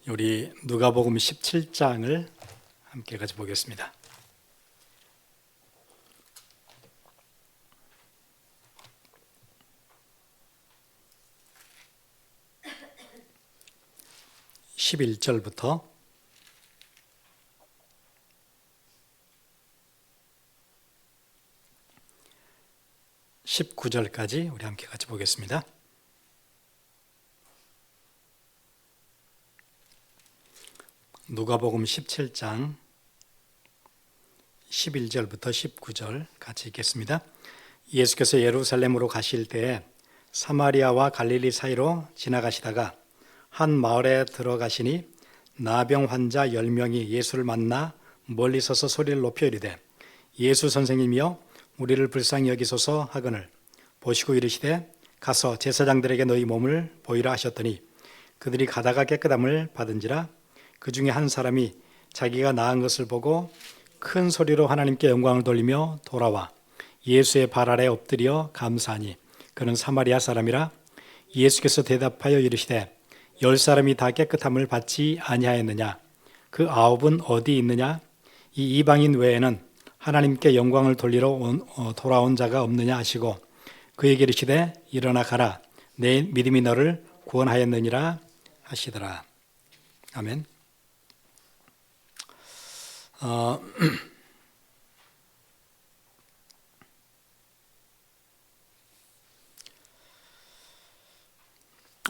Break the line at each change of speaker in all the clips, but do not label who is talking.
우리 누가복음 17장을 함께 같이 보겠습니다. (11절부터) 19절까지 우리 함께 같이 보겠습니다. 누가복음 17장 11절부터 19절 같이 읽겠습니다. 예수께서 예루살렘으로 가실 때에 사마리아와 갈릴리 사이로 지나가시다가 한 마을에 들어가시니 나병 환자 10명이 예수를 만나 멀리 서서 소리를 높여 이르되 예수 선생님이여 우리를 불쌍히 여기소서 하거늘 보시고 이르시되 가서 제사장들에게 너희 몸을 보이라 하셨더니 그들이 가다가 깨끗함을 받은지라. 그 중에 한 사람이 자기가 나은 것을 보고 큰 소리로 하나님께 영광을 돌리며 돌아와 예수의 발 아래 엎드려 감사하니 그는 사마리아 사람이라. 예수께서 대답하여 이르시되 10사람이 다 깨끗함을 받지 아니하였느냐? 그 9은 어디 있느냐? 이 이방인 외에는 하나님께 영광을 돌리러 돌아온 자가 없느냐 하시고 그에게 이르시되 일어나 가라 내 믿음이 너를 구원하였느니라 하시더라. 아멘.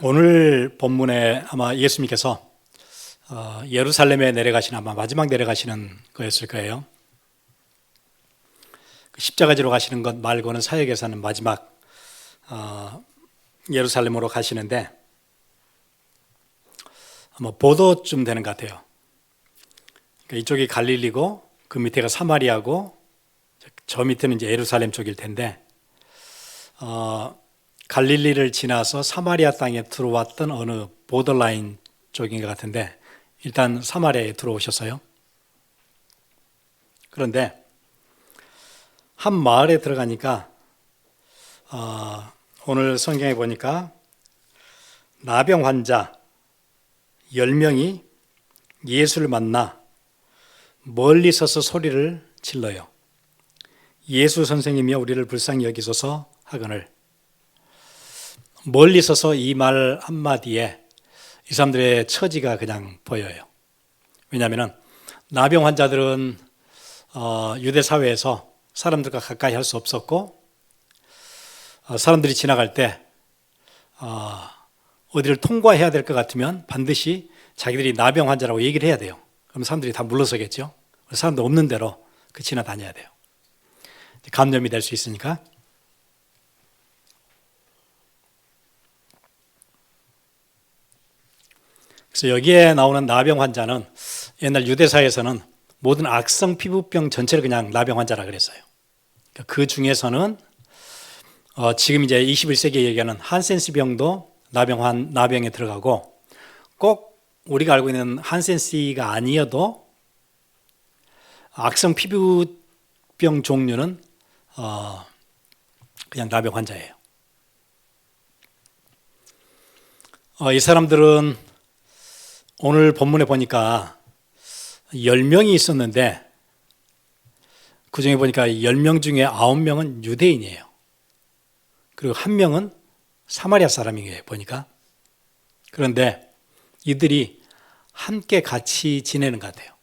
오늘 본문에 아마 예수님께서 예루살렘에 내려가시는 아마 마지막 내려가시는 거였을 거예요. 십자가지로 가시는 것 말고는 사역에서는 마지막 예루살렘으로 가시는데 아마 보도쯤 되는 것 같아요. 그러니까 이쪽이 갈릴리고 그 밑에가 사마리아고 저 밑에는 이제 예루살렘 쪽일 텐데 갈릴리를 지나서 사마리아 땅에 들어왔던 어느 보더라인 쪽인 것 같은데 일단 사마리아에 들어오셨어요. 그런데 한 마을에 들어가니까 오늘 성경에 보니까 나병 환자 10명이 예수를 만나 멀리 서서 소리를 질러요. 예수 선생님이여 우리를 불쌍히 여기소서 하거늘. 멀리 서서 이 말 한마디에 이 사람들의 처지가 그냥 보여요. 왜냐하면 나병 환자들은 유대 사회에서 사람들과 가까이 할 수 없었고 사람들이 지나갈 때 어디를 통과해야 될 것 같으면 반드시 자기들이 나병 환자라고 얘기를 해야 돼요. 그럼 사람들이 다 물러서겠죠. 사람들 없는 대로 지나다녀야 돼요. 감염이 될 수 있으니까. 그래서 여기에 나오는 나병 환자는 옛날 유대사에서는 모든 악성 피부병 전체를 그냥 나병 환자라 그랬어요. 그 중에서는 지금 이제 21세기에 얘기하는 한센스 병도 나병에 들어가고 꼭 우리가 알고 있는 한센스가 아니어도 악성 피부병 종류는 그냥 나병 환자예요. 이 사람들은 오늘 본문에 보니까 10명이 있었는데 그 중에 보니까 10명 중에 9명은 유대인이에요. 그리고 1명은 사마리아 사람이에요, 보니까. 그런데 이들이 함께 같이 지내는 것 같아요.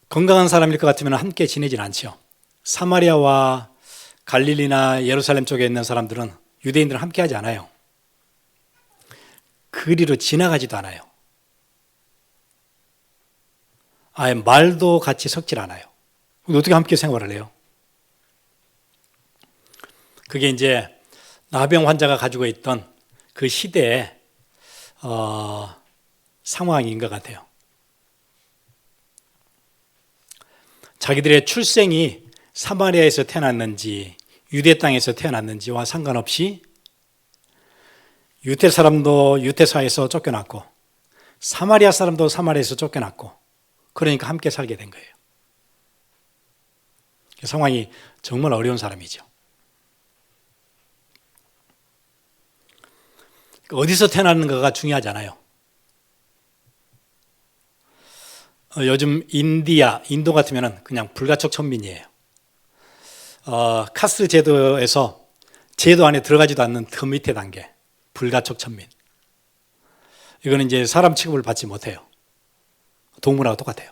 건강한 사람일 것 같으면 함께 지내진 않죠. 사마리아와 갈릴리나 예루살렘 쪽에 있는 사람들은 유대인들은 함께 하지 않아요. 그리로 지나가지도 않아요. 아예 말도 같이 섞질 않아요. 어떻게 함께 생활을 해요? 그게 이제 나병 환자가 가지고 있던 그 시대의 상황인 것 같아요. 자기들의 출생이 사마리아에서 태어났는지 유대 땅에서 태어났는지와 상관없이 유대 사람도 유대사에서 쫓겨났고 사마리아 사람도 사마리아에서 쫓겨났고 그러니까 함께 살게 된 거예요. 상황이 정말 어려운 사람이죠. 어디서 태어나는가가 중요하잖아요. 요즘 인도 같으면 그냥 불가촉 천민이에요. 카스트 제도에서 제도 안에 들어가지도 않는 더 밑에 단계, 불가촉 천민. 이거는 이제 사람 취급을 받지 못해요. 동물하고 똑같아요.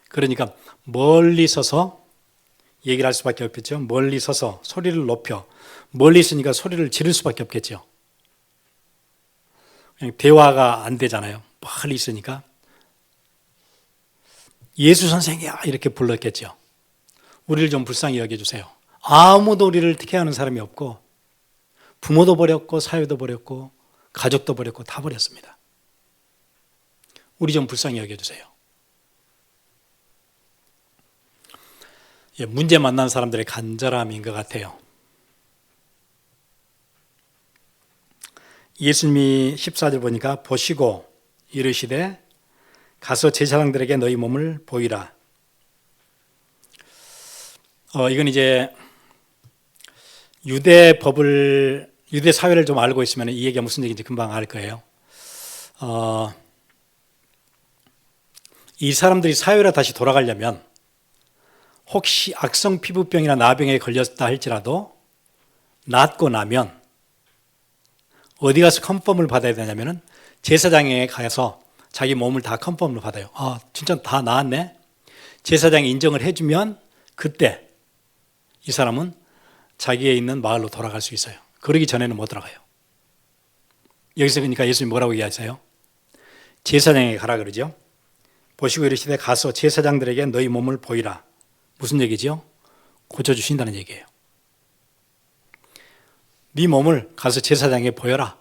그러니까 멀리 서서 얘기를 할 수밖에 없겠죠. 멀리 서서 소리를 높여, 멀리 있으니까 소리를 지를 수밖에 없겠죠. 그냥 대화가 안 되잖아요. 멀리 있으니까. 예수 선생이야 이렇게 불렀겠죠. 우리를 좀 불쌍히 여겨주세요. 아무도 우리를 케어하는 사람이 없고 부모도 버렸고 사회도 버렸고 가족도 버렸고 다 버렸습니다. 우리 좀 불쌍히 여겨주세요. 문제 만난 사람들의 간절함인 것 같아요. 예수님이 14절 보니까 보시고 이르시되 가서 제사장들에게 너희 몸을 보이라. 이건 이제 유대 사회를 좀 알고 있으면 이 얘기가 무슨 얘기인지 금방 알 거예요. 이 사람들이 사회로 다시 돌아가려면 혹시 악성 피부병이나 나병에 걸렸다 할지라도 낫고 나면 어디 가서 컨펌을 받아야 되냐면은 제사장에 가서 자기 몸을 다 컨펌을 받아요. 진짜 다 나았네. 제사장이 인정을 해주면 그때 이 사람은 자기에 있는 마을로 돌아갈 수 있어요. 그러기 전에는 못 돌아가요. 여기서 그러니까 예수님이 뭐라고 얘기하세요? 제사장에게 가라 그러죠. 보시고 이르시되 가서 제사장들에게 너희 몸을 보이라. 무슨 얘기죠? 고쳐주신다는 얘기예요. 네 몸을 가서 제사장에게 보여라.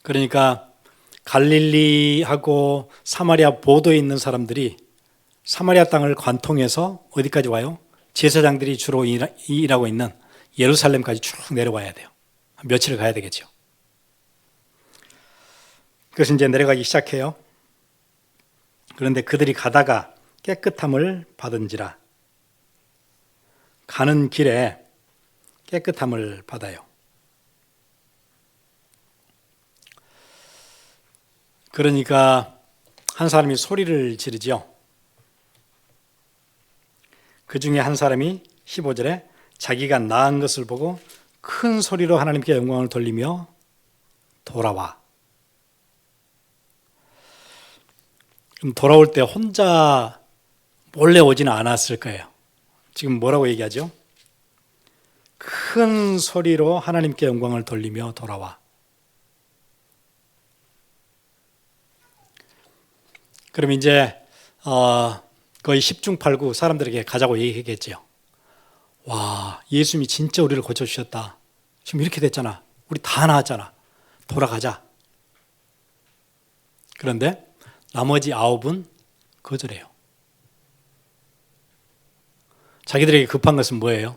그러니까 갈릴리하고 사마리아 보도에 있는 사람들이 사마리아 땅을 관통해서 어디까지 와요? 제사장들이 주로 일하고 있는 예루살렘까지 쭉 내려와야 돼요. 며칠을 가야 되겠죠. 그래서 이제 내려가기 시작해요. 그런데 그들이 가다가 깨끗함을 받은지라. 가는 길에 깨끗함을 받아요. 그러니까 한 사람이 소리를 지르죠. 그 중에 한 사람이 15절에 자기가 나은 것을 보고 큰 소리로 하나님께 영광을 돌리며 돌아와. 그럼 돌아올 때 혼자 몰래 오지는 않았을 거예요. 지금 뭐라고 얘기하죠? 큰 소리로 하나님께 영광을 돌리며 돌아와. 그럼 이제 거의 10중 8구 사람들에게 가자고 얘기했겠죠. 와, 예수님이 진짜 우리를 고쳐주셨다. 지금 이렇게 됐잖아. 우리 다 나았잖아. 돌아가자. 그런데 나머지 9은 거절해요. 자기들에게 급한 것은 뭐예요?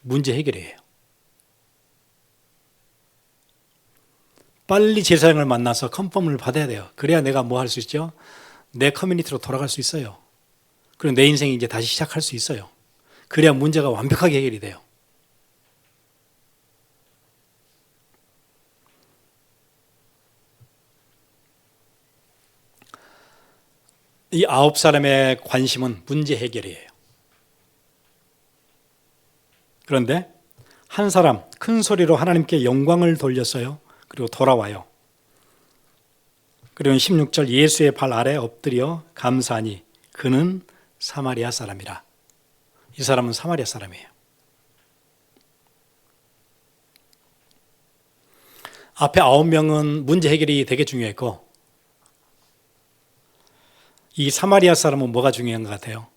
문제 해결이에요. 빨리 제사장을 만나서 컨펌을 받아야 돼요. 그래야 내가 뭐 할 수 있죠? 내 커뮤니티로 돌아갈 수 있어요. 그리고 내 인생이 이제 다시 시작할 수 있어요. 그래야 문제가 완벽하게 해결이 돼요. 이 9사람의 관심은 문제 해결이에요. 그런데 한 사람 큰 소리로 하나님께 영광을 돌렸어요. 그리고 돌아와요. 그리고 16절 예수의 발 아래 엎드려 감사하니 그는 사마리아 사람이라. 이 사람은 사마리아 사람이에요. 앞에 9명은 문제 해결이 되게 중요했고 이 사마리아 사람은 뭐가 중요한 것 같아요?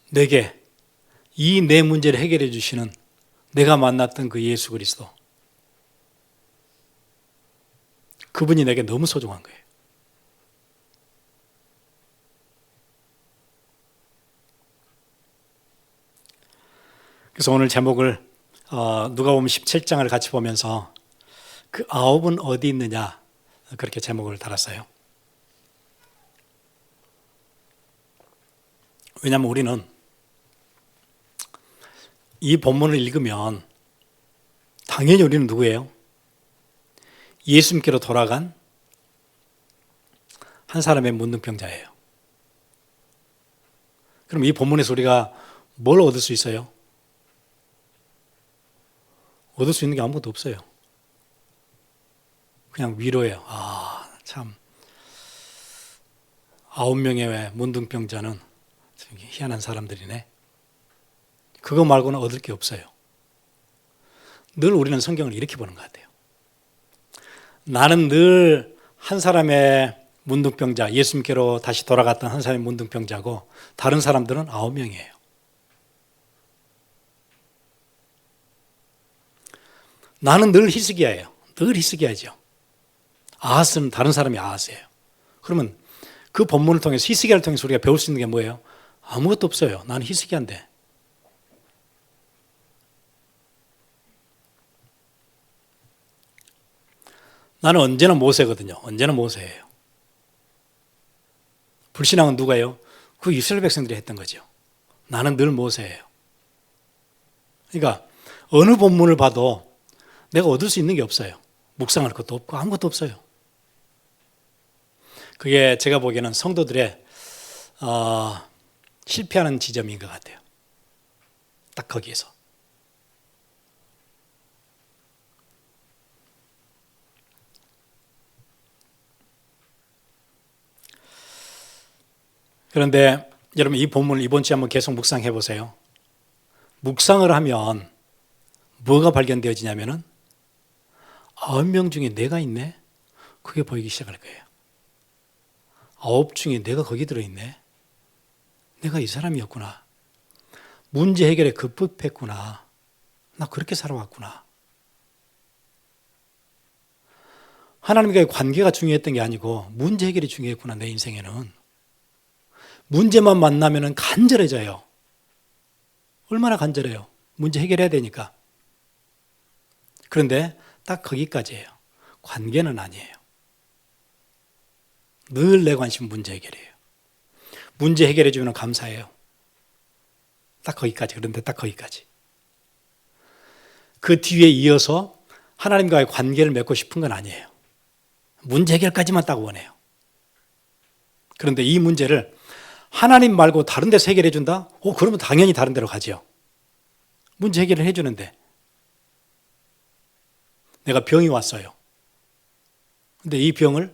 내게 이 내 문제를 해결해 주시는 내가 만났던 그 예수 그리스도, 그분이 내게 너무 소중한 거예요. 그래서 오늘 제목을 누가복음 17장을 같이 보면서 그 9은 어디 있느냐 그렇게 제목을 달았어요. 왜냐하면 우리는 이 본문을 읽으면 당연히 우리는 누구예요? 예수님께로 돌아간 한 사람의 문둥병자예요. 그럼 이 본문에서 우리가 뭘 얻을 수 있어요? 얻을 수 있는 게 아무것도 없어요. 그냥 위로예요. 참 9명의 문둥병자는 희한한 사람들이네. 그거 말고는 얻을 게 없어요. 늘 우리는 성경을 이렇게 보는 것 같아요. 나는 늘 한 사람의 문둥병자, 예수님께로 다시 돌아갔던 한 사람의 문둥병자고 다른 사람들은 9명이에요. 나는 늘 히스기야예요. 늘 히스기야죠. 아하스는 다른 사람이 아하스예요. 그러면 그 본문을 통해서 히스기야를 통해서 우리가 배울 수 있는 게 뭐예요? 아무것도 없어요. 나는 히스기야인데. 나는 언제나 모세거든요. 언제나 모세예요. 불신앙은 누가요? 그 이스라엘 백성들이 했던 거죠. 나는 늘 모세예요. 그러니까 어느 본문을 봐도 내가 얻을 수 있는 게 없어요. 묵상할 것도 없고 아무것도 없어요. 그게 제가 보기에는 성도들의 실패하는 지점인 것 같아요. 딱 거기에서. 그런데 여러분 이 본문을 이번 주에 한번 계속 묵상해 보세요. 묵상을 하면 뭐가 발견되어지냐면은 9명 중에 내가 있네? 그게 보이기 시작할 거예요. 9 중에 내가 거기 들어있네? 내가 이 사람이었구나. 문제 해결에 급급했구나. 나 그렇게 살아왔구나. 하나님과의 관계가 중요했던 게 아니고 문제 해결이 중요했구나, 내 인생에는. 문제만 만나면 간절해져요. 얼마나 간절해요. 문제 해결해야 되니까. 그런데 딱 거기까지예요. 관계는 아니에요. 늘 내 관심은 문제 해결이에요. 문제 해결해 주면 감사해요. 딱 거기까지. 그런데 딱 거기까지. 그 뒤에 이어서 하나님과의 관계를 맺고 싶은 건 아니에요. 문제 해결까지만 딱 원해요. 그런데 이 문제를 하나님 말고 다른 데서 해결해 준다? 그러면 당연히 다른 데로 가죠. 문제 해결을 해 주는데 내가 병이 왔어요. 근데 이 병을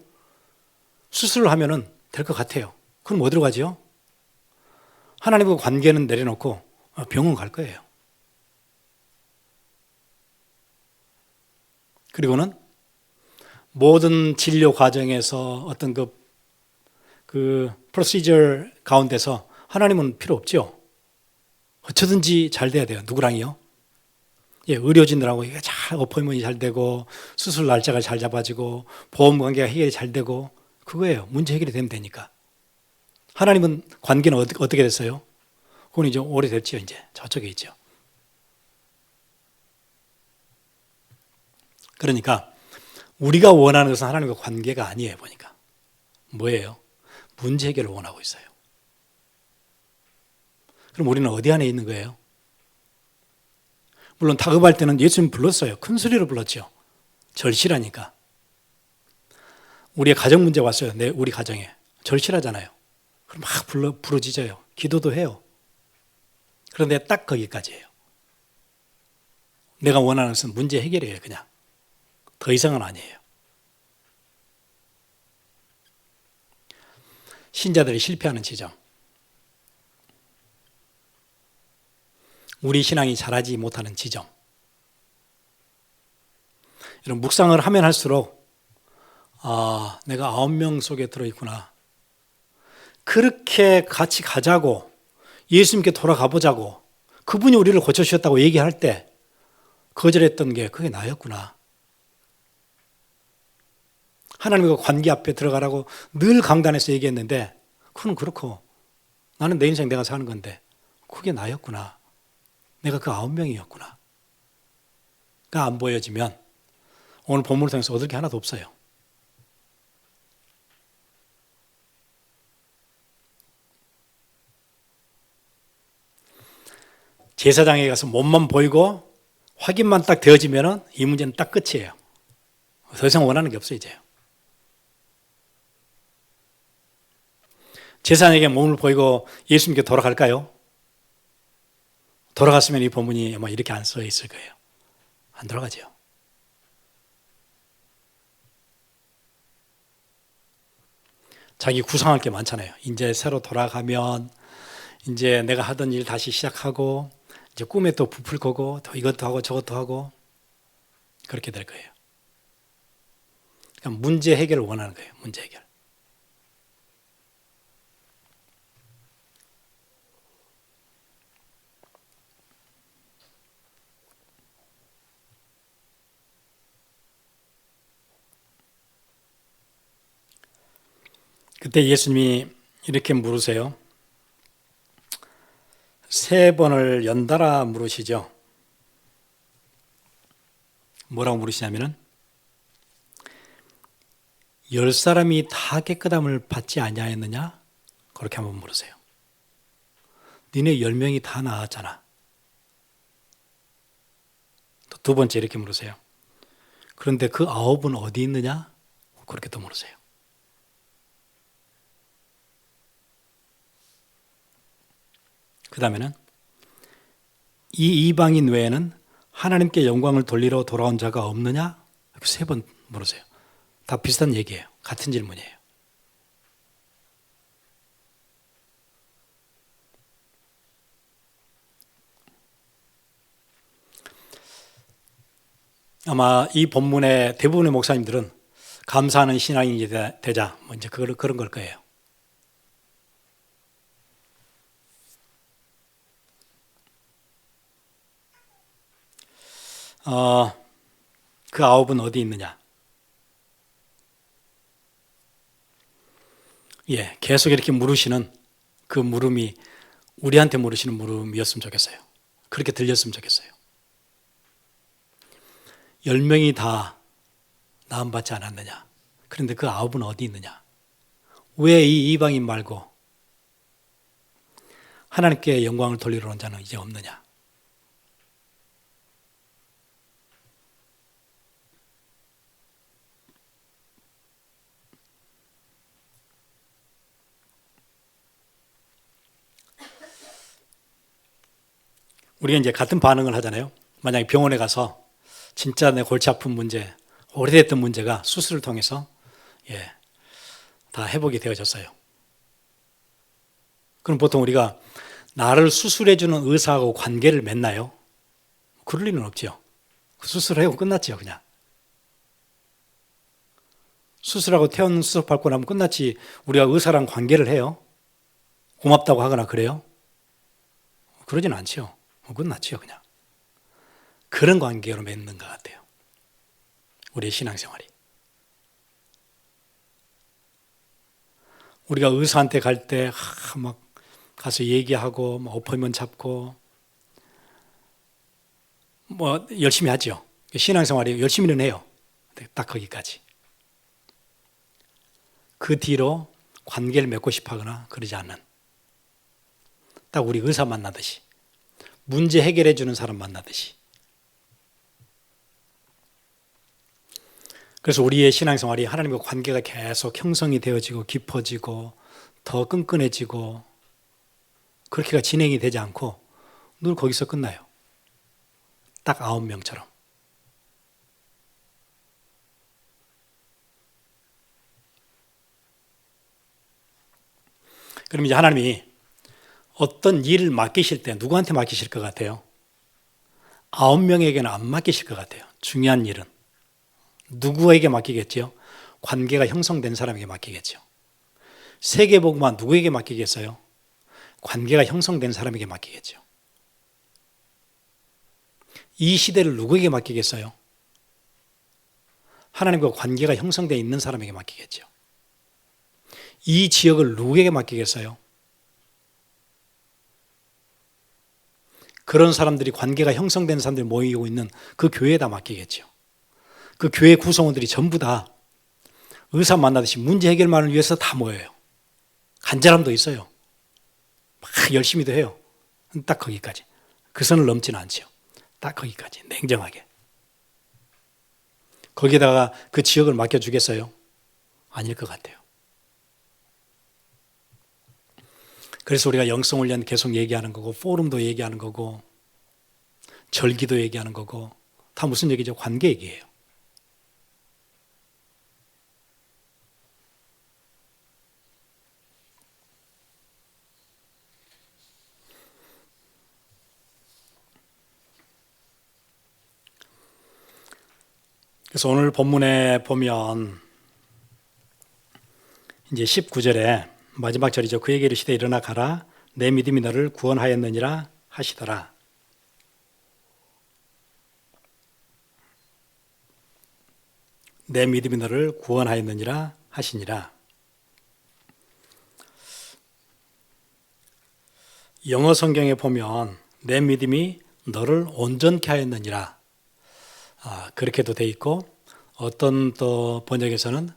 수술을 하면은 될 것 같아요. 그럼 어디로 가죠? 하나님과 관계는 내려놓고 병원 갈 거예요. 그리고는 모든 진료 과정에서 어떤 그 프로시저 가운데서 하나님은 필요 없죠. 어쩌든지 잘 돼야 돼요. 누구랑요? 의료진들하고 이게 잘 어포인먼트가 잘 되고 수술 날짜가 잘 잡아지고 보험 관계가 해결이 잘 되고 그거예요. 문제 해결이 되면 되니까. 하나님은 관계는 어떻게 됐어요? 그건 이제 오래됐죠. 이제 저쪽에 있죠. 그러니까 우리가 원하는 것은 하나님과 관계가 아니에요. 보니까 뭐예요? 문제 해결을 원하고 있어요. 그럼 우리는 어디 안에 있는 거예요? 물론 다급할 때는 예수님 불렀어요. 큰 소리로 불렀죠. 절실하니까. 우리의 가정 문제 왔어요. 우리 가정에. 절실하잖아요. 그럼 막 부르짖어요. 기도도 해요. 그런데 딱 거기까지예요. 내가 원하는 것은 문제 해결이에요. 그냥. 더 이상은 아니에요. 신자들이 실패하는 지점. 우리 신앙이 자라지 못하는 지점. 이런 묵상을 하면 할수록 내가 9명 속에 들어있구나. 그렇게 같이 가자고 예수님께 돌아가 보자고 그분이 우리를 고쳐주셨다고 얘기할 때 거절했던 게 그게 나였구나. 하나님과 관계 앞에 들어가라고 늘 강단에서 얘기했는데 그건 그렇고 나는 내 인생 내가 사는 건데 그게 나였구나. 내가 그 9명이었구나. 가 안 보여지면 오늘 본문을 통해서 얻을 게 하나도 없어요. 제사장에 가서 몸만 보이고 확인만 딱 되어지면 이 문제는 딱 끝이에요. 더 이상 원하는 게 없어요, 이제. 제사장에게 몸을 보이고 예수님께 돌아갈까요? 돌아갔으면 이 본문이 아마 이렇게 안 써 있을 거예요. 안 돌아가죠. 자기 구상할 게 많잖아요. 이제 새로 돌아가면 이제 내가 하던 일 다시 시작하고 이제 꿈에 또 부풀 거고 또 이것도 하고 저것도 하고 그렇게 될 거예요. 그러니까 문제 해결을 원하는 거예요. 문제 해결. 그때 예수님이 이렇게 물으세요. 3번을 연달아 물으시죠. 뭐라고 물으시냐면은 10사람이 다 깨끗함을 받지 아니하였느냐? 그렇게 한번 물으세요. 니네 10명이 다 나았잖아. 또 2번째 이렇게 물으세요. 그런데 그 9은 어디 있느냐? 그렇게 또 물으세요. 그 다음에는 이 이방인 외에는 하나님께 영광을 돌리러 돌아온 자가 없느냐? 3번 물으세요. 다 비슷한 얘기예요. 같은 질문이에요. 아마 이 본문의 대부분의 목사님들은 감사하는 신앙인이 되자, 뭐 이제 그런 걸 거예요. 그 9은 어디 있느냐? 예, 계속 이렇게 물으시는 그 물음이 우리한테 물으시는 물음이었으면 좋겠어요. 그렇게 들렸으면 좋겠어요. 10명이 다 나음받지 않았느냐? 그런데 그 9은 어디 있느냐? 왜 이 이방인 말고 하나님께 영광을 돌리러 온 자는 이제 없느냐? 우리가 이제 같은 반응을 하잖아요. 만약에 병원에 가서 진짜 내 골치 아픈 문제, 오래됐던 문제가 수술을 통해서 다 회복이 되어졌어요. 그럼 보통 우리가 나를 수술해주는 의사하고 관계를 맺나요? 그럴 리는 없죠. 수술하고 끝났죠, 그냥. 수술하고 퇴원 수술 받고 나면 끝났지 우리가 의사랑 관계를 해요? 고맙다고 하거나 그래요? 그러진 않죠. 끝났죠, 그냥. 그런 관계로 맺는 것 같아요. 우리의 신앙생활이. 우리가 의사한테 갈 때 막 가서 얘기하고 뭐 어포인트먼트 잡고 뭐 열심히 하죠. 신앙생활이 열심히는 해요. 딱 거기까지. 그 뒤로 관계를 맺고 싶어 하거나 그러지 않는, 딱 우리 의사 만나듯이, 문제 해결해 주는 사람 만나듯이. 그래서 우리의 신앙생활이 하나님과 관계가 계속 형성이 되어지고 깊어지고 더 끈끈해지고 그렇게가 진행이 되지 않고 늘 거기서 끝나요. 딱 9명처럼. 그럼 이제 하나님이 어떤 일을 맡기실 때 누구한테 맡기실 것 같아요? 9명에게는 안 맡기실 것 같아요. 중요한 일은. 누구에게 맡기겠죠? 관계가 형성된 사람에게 맡기겠죠. 세계복음화 누구에게 맡기겠어요? 관계가 형성된 사람에게 맡기겠죠. 이 시대를 누구에게 맡기겠어요? 하나님과 관계가 형성되어 있는 사람에게 맡기겠죠. 이 지역을 누구에게 맡기겠어요? 그런 사람들이, 관계가 형성된 사람들이 모이고 있는 그 교회에다 맡기겠죠. 그 교회 구성원들이 전부 다 의사 만나듯이 문제 해결만을 위해서 다 모여요. 간절함도 있어요. 막 열심히도 해요. 딱 거기까지. 그 선을 넘지는 않죠. 딱 거기까지 냉정하게. 거기다가 그 지역을 맡겨주겠어요? 아닐 것 같아요. 그래서 우리가 영성훈련 계속 얘기하는 거고, 포럼도 얘기하는 거고, 절기도 얘기하는 거고, 다 무슨 얘기죠? 관계 얘기예요. 그래서 오늘 본문에 보면 이제 19절에 마지막 절이죠. 그에게 이르시되 일어나 가라. 내 믿음이 너를 구원하였느니라 하시더라. 내 믿음이 너를 구원하였느니라 하시니라. 영어 성경에 보면 내 믿음이 너를 온전케 하였느니라 그렇게도 돼 있고, 어떤 또 번역에서는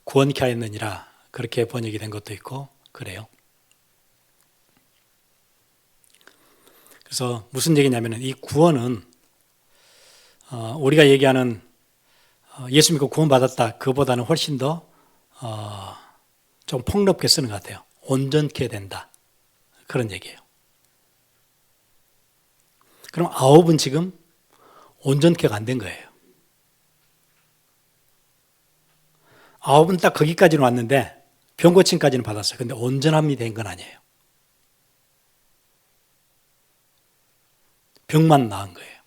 구원케 하였느니라 그렇게 번역이 된 것도 있고 그래요. 그래서 무슨 얘기냐면 이 구원은 우리가 얘기하는 예수 믿고 구원받았다 그보다는 훨씬 더 좀 폭넓게 쓰는 것 같아요. 온전케 된다 그런 얘기예요. 그럼 9은 지금 온전케가 안 된 거예요. 9은 딱 거기까지는 왔는데 병고침까지는 받았어요. 근데 온전함이 된 건 아니에요. 병만 나은 거예요.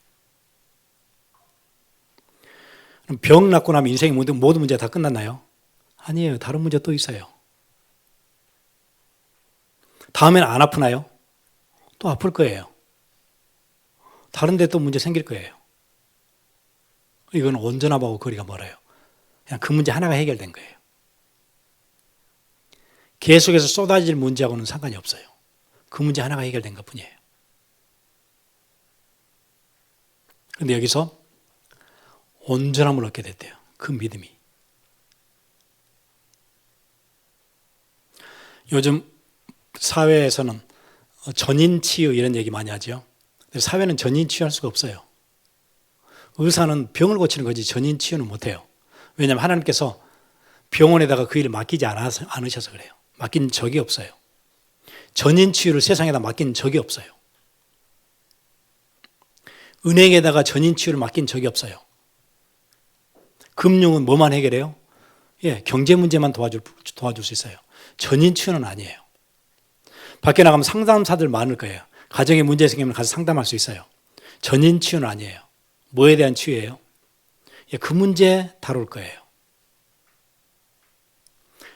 그럼 병 낫고 나면 인생의 모든 문제가 다 끝났나요? 아니에요. 다른 문제 또 있어요. 다음에는 안 아프나요? 또 아플 거예요. 다른 데 또 문제 생길 거예요. 이건 온전함하고 거리가 멀어요. 그냥 그 문제 하나가 해결된 거예요. 계속해서 쏟아질 문제하고는 상관이 없어요. 그 문제 하나가 해결된 것 뿐이에요. 그런데 여기서 온전함을 얻게 됐대요. 그 믿음이. 요즘 사회에서는 전인치유 이런 얘기 많이 하죠. 사회는 전인치유할 수가 없어요. 의사는 병을 고치는 거지 전인치유는 못해요. 왜냐하면 하나님께서 병원에다가 그 일을 맡기지 않으셔서 그래요. 맡긴 적이 없어요. 전인치유를 세상에다 맡긴 적이 없어요. 은행에다가 전인치유를 맡긴 적이 없어요. 금융은 뭐만 해결해요? 경제 문제만 도와줄 수 있어요. 전인치유는 아니에요. 밖에 나가면 상담사들 많을 거예요. 가정에 문제 생기면 가서 상담할 수 있어요. 전인치유는 아니에요. 뭐에 대한 치유예요? 그 문제 다룰 거예요.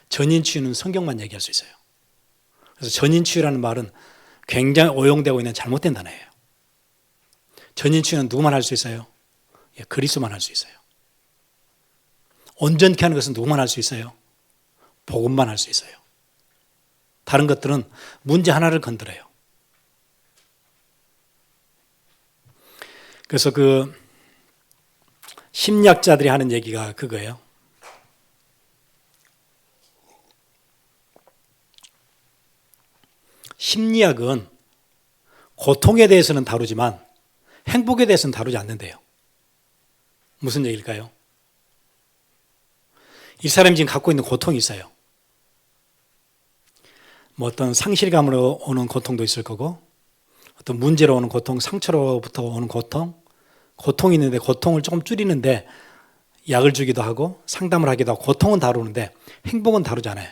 전인치유는 성경만 얘기할 수 있어요. 그래서 전인치유라는 말은 굉장히 오용되고 있는 잘못된 단어예요. 전인치유는 누구만 할 수 있어요? 그리스도만 할 수 있어요. 온전케 하는 것은 누구만 할 수 있어요? 복음만 할 수 있어요. 다른 것들은 문제 하나를 건드려요. 그래서 그 심리학자들이 하는 얘기가 그거예요. 심리학은 고통에 대해서는 다루지만 행복에 대해서는 다루지 않는데요. 무슨 얘기일까요? 이 사람이 지금 갖고 있는 고통이 있어요. 뭐 어떤 상실감으로 오는 고통도 있을 거고, 어떤 문제로 오는 고통, 상처로부터 오는 고통이 있는데 고통을 조금 줄이는데 약을 주기도 하고 상담을 하기도 하고 고통은 다루는데 행복은 다루잖아요.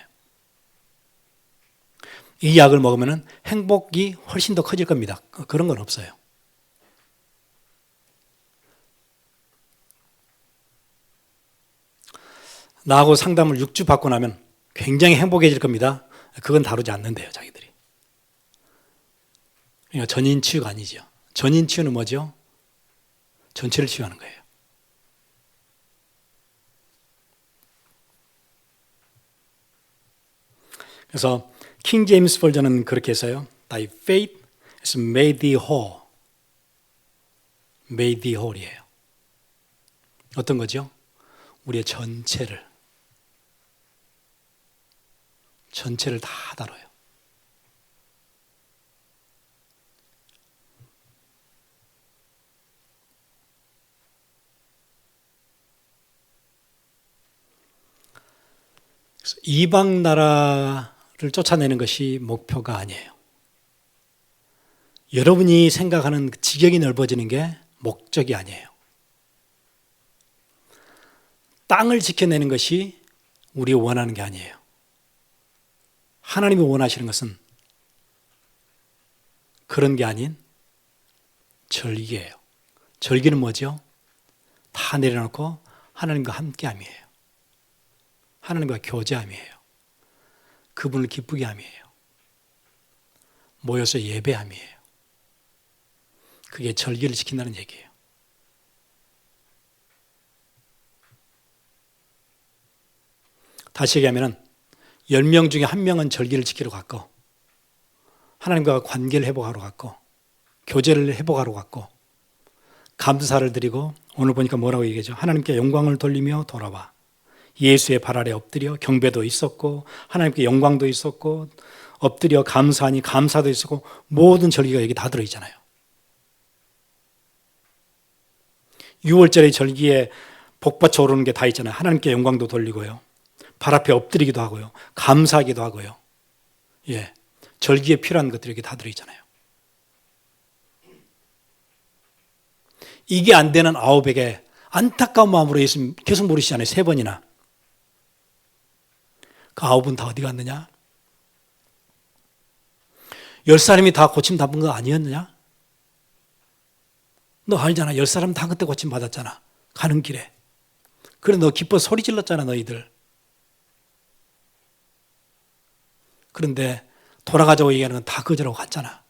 이 약을 먹으면 행복이 훨씬 더 커질 겁니다. 그런 건 없어요. 나하고 상담을 6주 받고 나면 굉장히 행복해질 겁니다. 그건 다루지 않는데요, 자기들이. 그러니까 전인 치유가 아니죠. 전인 치유는 뭐죠? 전체를 치유하는 거예요. 그래서 킹 제임스 버전은 그렇게 했어요. Thy faith has made thee whole. made thee whole이에요. 어떤 거죠? 우리의 전체를 다 다뤄요. 이방 나라를 쫓아내는 것이 목표가 아니에요. 여러분이 생각하는 지경이 넓어지는 게 목적이 아니에요. 땅을 지켜내는 것이 우리가 원하는 게 아니에요. 하나님이 원하시는 것은 그런 게 아닌 절기예요. 절기는 뭐죠? 다 내려놓고 하나님과 함께함이에요. 하나님과 교제함이에요. 그분을 기쁘게 함이에요. 모여서 예배함이에요. 그게 절기를 지킨다는 얘기예요. 다시 얘기하면 10명 중에 1명은 절기를 지키러 갔고 하나님과 관계를 회복하러 갔고 교제를 회복하러 갔고 감사를 드리고 오늘 보니까 뭐라고 얘기하죠? 하나님께 영광을 돌리며 돌아와 예수의 발 아래 엎드려 경배도 있었고 하나님께 영광도 있었고 엎드려 감사하니 감사도 있었고 모든 절기가 여기 다 들어있잖아요. 6월절의 절기에 복받쳐 오르는 게 다 있잖아요. 하나님께 영광도 돌리고요. 발 앞에 엎드리기도 하고요. 감사하기도 하고요. 예, 절기에 필요한 것들이 여기 다 들어있잖아요. 이게 안 되는 9에게 안타까운 마음으로 예수님 계속 물으시잖아요. 3번이나. 그 9은 다 어디 갔느냐? 10사람이 다 고침 받은 거 아니었느냐? 너 알잖아. 10사람 다 그때 고침 받았잖아. 가는 길에. 그래 너 기뻐 소리 질렀잖아 너희들. 그런데 돌아가자고 얘기하는 건 다 거절하고 갔잖아.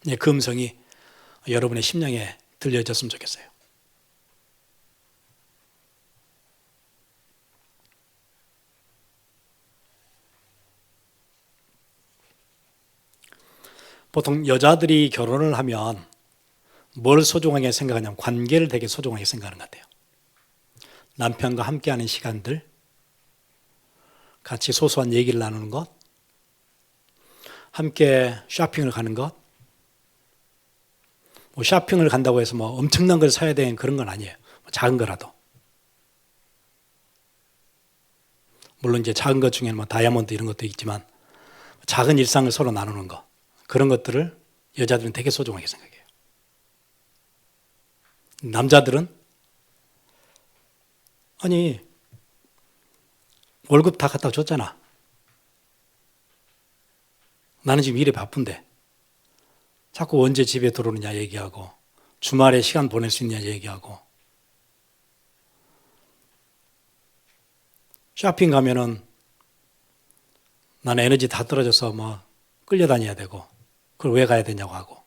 네, 그 음성이 여러분의 심령에 들려졌으면 좋겠어요. 보통 여자들이 결혼을 하면 뭘 소중하게 생각하냐면 관계를 되게 소중하게 생각하는 것 같아요. 남편과 함께하는 시간들, 같이 소소한 얘기를 나누는 것, 함께 쇼핑을 가는 것, 뭐 쇼핑을 간다고 해서 뭐 엄청난 걸 사야 되는 그런 건 아니에요. 작은 거라도. 물론 이제 작은 것 중에는 뭐 다이아몬드 이런 것도 있지만 작은 일상을 서로 나누는 것, 그런 것들을 여자들은 되게 소중하게 생각해요. 남자들은 아니 월급 다 갖다 줬잖아. 나는 지금 일에 바쁜데 자꾸 언제 집에 들어오느냐 얘기하고 주말에 시간 보낼 수 있냐 얘기하고 쇼핑 가면은 나는 에너지 다 떨어져서 뭐 끌려다녀야 되고 그걸 왜 가야 되냐고 하고.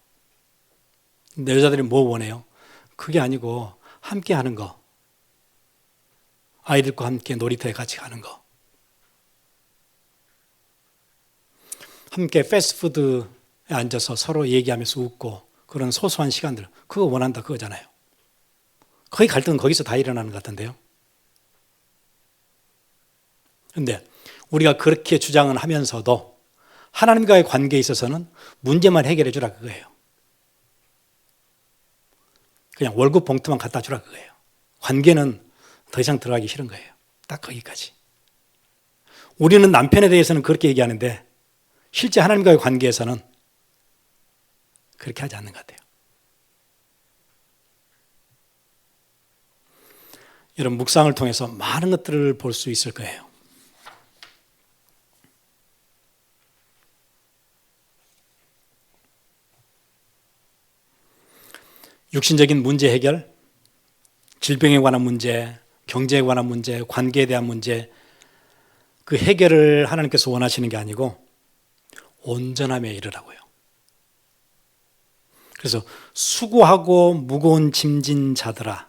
근데 여자들이 뭐 원해요? 그게 아니고 함께 하는 거. 아이들과 함께 놀이터에 같이 가는 거. 함께 패스트푸드에 앉아서 서로 얘기하면서 웃고 그런 소소한 시간들. 그거 원한다 그거잖아요. 거의 갈등은 거기서 다 일어나는 것 같은데요. 그런데 우리가 그렇게 주장을 하면서도 하나님과의 관계에 있어서는 문제만 해결해 주라 그거예요. 그냥 월급 봉투만 갖다 주라 그거예요. 관계는 더 이상 들어가기 싫은 거예요. 딱 거기까지. 우리는 남편에 대해서는 그렇게 얘기하는데 실제 하나님과의 관계에서는 그렇게 하지 않는 것 같아요. 이런 묵상을 통해서 많은 것들을 볼 수 있을 거예요. 육신적인 문제 해결, 질병에 관한 문제, 경제에 관한 문제, 관계에 대한 문제, 그 해결을 하나님께서 원하시는 게 아니고 온전함에 이르라고요. 그래서 수고하고 무거운 짐진 자들아.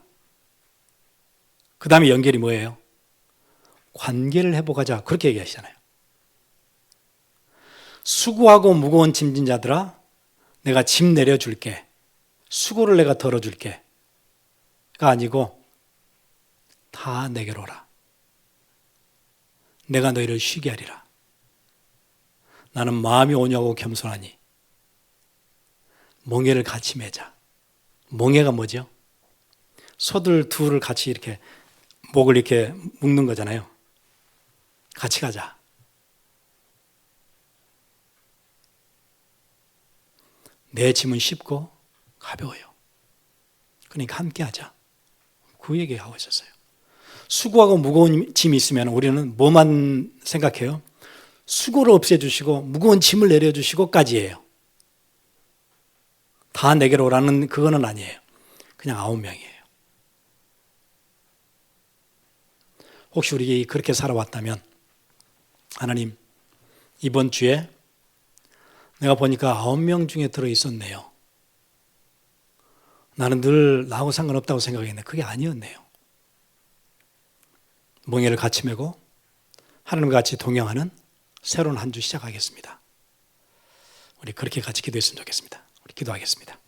그 다음에 연결이 뭐예요? 관계를 회복하자. 그렇게 얘기하시잖아요. 수고하고 무거운 짐진 자들아, 내가 짐 내려줄게. 수고를 내가 덜어줄게. 가 아니고 다 내게로 오라. 내가 너희를 쉬게 하리라. 나는 마음이 온유하고 겸손하니 멍에를 같이 매자. 멍에가 뭐죠? 소들 둘을 같이 이렇게 목을 이렇게 묶는 거잖아요. 같이 가자. 내 짐은 쉽고 가벼워요. 그러니까 함께 하자. 그 얘기하고 있었어요. 수고하고 무거운 짐이 있으면 우리는 뭐만 생각해요? 수고를 없애주시고 무거운 짐을 내려주시고까지예요. 다 내게로 오라는 그거는 아니에요. 그냥 9명이에요. 혹시 우리 그렇게 살아왔다면 하나님, 이번 주에 내가 보니까 9명 중에 들어있었네요. 나는 늘 나하고 상관없다고 생각했는데 그게 아니었네요. 멍에를 같이 메고 하나님과 같이 동행하는 새로운 한 주 시작하겠습니다. 우리 그렇게 같이 기도했으면 좋겠습니다. 우리 기도하겠습니다.